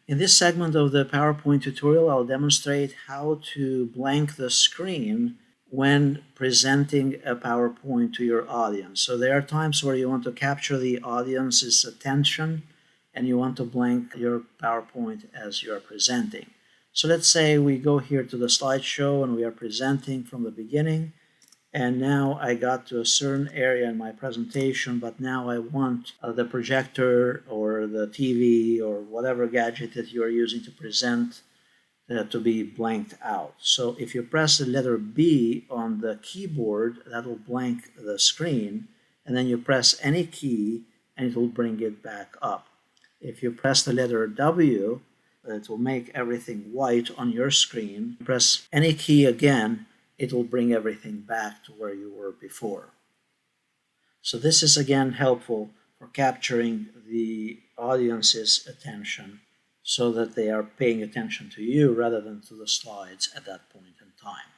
In this segment of the PowerPoint tutorial, I'll demonstrate how to blank the screen when presenting a PowerPoint to your audience. So there are times where you want to capture the audience's attention and you want to blank your PowerPoint as you're presenting. So let's say we go here to the slideshow and we are presenting from the beginning. And now I got to a certain area in my presentation, but now I want the projector or the TV or whatever gadget that you are using to present to be blanked out. So if you press the letter B on the keyboard, that will blank the screen, and then you press any key and it will bring it back up. If you press the letter W, it will make everything white on your screen. Press any key again, it will bring everything back to where you were before. So this is again helpful for capturing the audience's attention so that they are paying attention to you rather than to the slides at that point in time.